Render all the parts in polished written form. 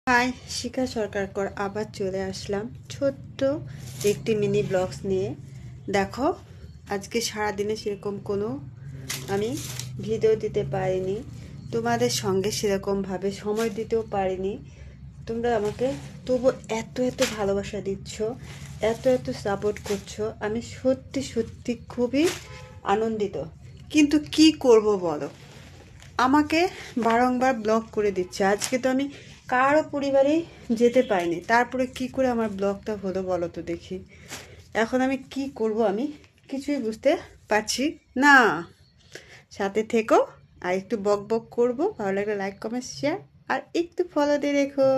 High, শিখা সরকারকর আবার চলে আসলাম ছোট্ট একটি মিনি ব্লগস নিয়ে। দেখো, আজকে সারাদিনে সেরকম কোনো আমি ভিডিও দিতে পারিনি, তোমাদের সঙ্গে সেরকমভাবে সময় দিতেও পারিনি। তোমরা আমাকে তবু এত এত ভালোবাসা দিচ্ছ, এত এত সাপোর্ট করছো, আমি সত্যি সত্যি খুবই আনন্দিত। কিন্তু কি করব বলো, আমাকে বারংবার ব্লক করে দিচ্ছে। আজকে তো আমি কারো পরিবারেই যেতে পারিনি, তারপরে কি করে আমার ব্লকটা হলো বলো তো দেখি। এখন আমি কি করব, আমি কিছুই বুঝতে পারছি না। সাথে থেকো, আর একটু বক বক করবো, ভালো লাগলে লাইক কমেন্ট শেয়ার আর একটু ফলো দিয়ে রেখো।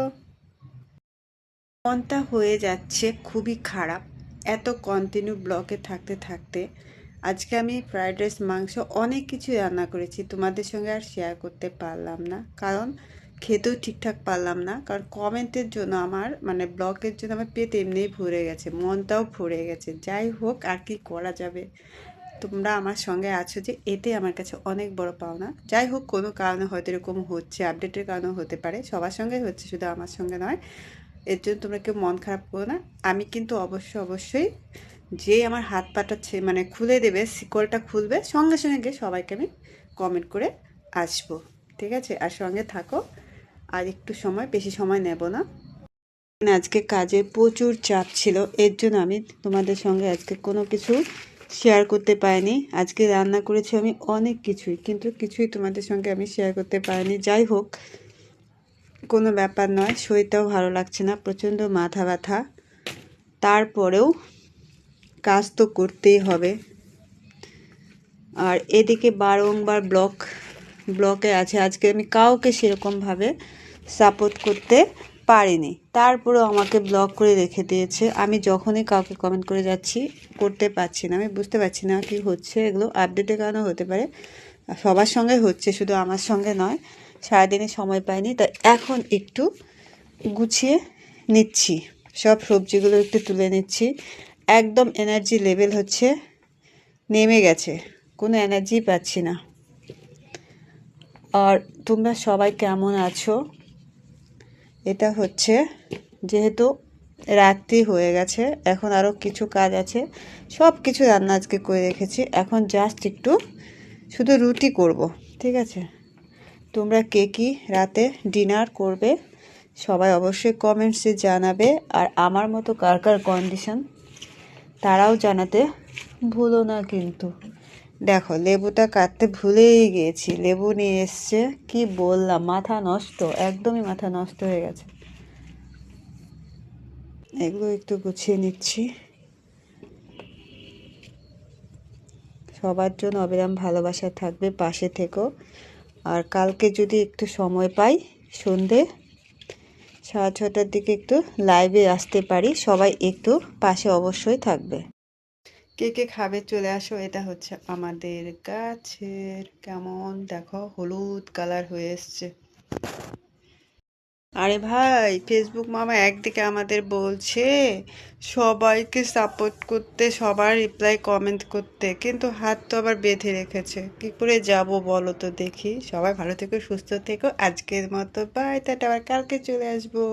মনটা হয়ে যাচ্ছে খুবই খারাপ এত কন্টিনিউ ব্লকে থাকতে থাকতে। আজকে আমি ফ্রাইড রাইস, মাংস, অনেক কিছু রান্না করেছি, তোমাদের সঙ্গে আর শেয়ার করতে পারলাম না, কারণ খেতেও ঠিকঠাক পারলাম না, কারণ কমেন্টের জন্য আমার মানে ব্লকের জন্য আমার পেট এমনিই ভরে গেছে, মনটাও ভরে গেছে। যাই হোক, আর কি করা যাবে, তোমরা আমার সঙ্গে আছো যে এতে আমার কাছে অনেক বড় পাওনা। যাই হোক, কোনো কারণে হয়তো এরকম হচ্ছে, আপডেটের কারণেও হতে পারে, সবার সঙ্গে হচ্ছে, শুধু আমার সঙ্গে নয়। এর জন্য তোমরা কেউ মন খারাপ করো না। আমি কিন্তু অবশ্যই যে আমার হাত পাটা মানে খুলে দেবে, শিকলটা খুলবে, সঙ্গে সঙ্গে গিয়ে সবাইকে আমি কমেন্ট করে আসবো। ঠিক আছে, আর সঙ্গে থাকো। আর একটু সময়, বেশি সময় নেব না। আজকে কাজে প্রচুর চাপ ছিল, এর জন্য আমি তোমাদের সঙ্গে আজকে কোনো কিছু শেয়ার করতে পারিনি। আজকে রান্না করেছি আমি অনেক কিছুই, কিন্তু কিছুই তোমাদের সঙ্গে আমি শেয়ার করতে পারিনি। যাই হোক, কোনো ব্যাপার নয়, শরীরটাও ভালো লাগছে না, প্রচণ্ড মাথা ব্যথা, তারপরেও কাজ তো করতেই হবে। আর এদিকে বারংবার ব্লকে আছে। আজকে আমি কাউকে সেরকমভাবে সাপোর্ট করতে পারিনি, তারপরেও আমাকে ব্লক করে রেখে দিয়েছে। আমি যখনই কাউকে কমেন্ট করে যাচ্ছি, করতে পারছি না, আমি বুঝতে পারছি না কি হচ্ছে। এগুলো আপডেটের কারণে হতে পারে, সবার সঙ্গে হচ্ছে, শুধু আমার সঙ্গে নয়। সারাদিনে সময় পাইনি, তাই এখন একটু গুছিয়ে নিচ্ছি, সব সবজিগুলো একটু তুলে নিচ্ছি। একদম এনার্জি লেভেল হচ্ছে নেমে গেছে, কোনো এনার্জি পাচ্ছি না। আর তোমরা সবাই কেমন আছো? এটা হচ্ছে, যেহেতু রাত্রি হয়ে গেছে, এখন আরও কিছু কাজ আছে, সব কিছু রান্না আজকে করে রেখেছি, এখন জাস্ট একটু শুধু রুটি করব। ঠিক আছে, তোমরা কে কী রাতে ডিনার করবে সবাই অবশ্যই কমেন্টসে জানাবে। আর আমার মতো কার কার কন্ডিশন তারাও জানাতে ভুলো না কিন্তু। দেখো, লেবুটা কাটতে ভুলেই গিয়েছি, লেবু নিয়ে এসছে, কি বললাম, মাথা নষ্ট, একদমই মাথা নষ্ট হয়ে গেছে। এগুলো একটু গুছিয়ে নিচ্ছি। সবার জন্য অবিরাম ভালোবাসা থাকবে, পাশে থেকো। আর কালকে যদি একটু সময় পাই, সন্ধে 6:30টার দিকে একটু লাইভে আসতে পারি, সবাই একটু পাশে অবশ্যই থাকবে। কে কে খাবে চলে আসো। এটা হচ্ছে আমাদের গাছের, কেমন দেখো হলুদ কালার হয়ে এসছে। আরে ভাই, ফেসবুক মামা একদিকে আমাদের বলছে সবাইকে সাপোর্ট করতে, সবার রিপ্লাই কমেন্ট করতে, কিন্তু হাত তো আবার বেঁধে রেখেছে, কি করে যাব বলো তো দেখি। সবাই ভালো থেকো, সুস্থ থেকো, আজকের মতো বাই, টাটা, আবার কালকে চলে আসবো।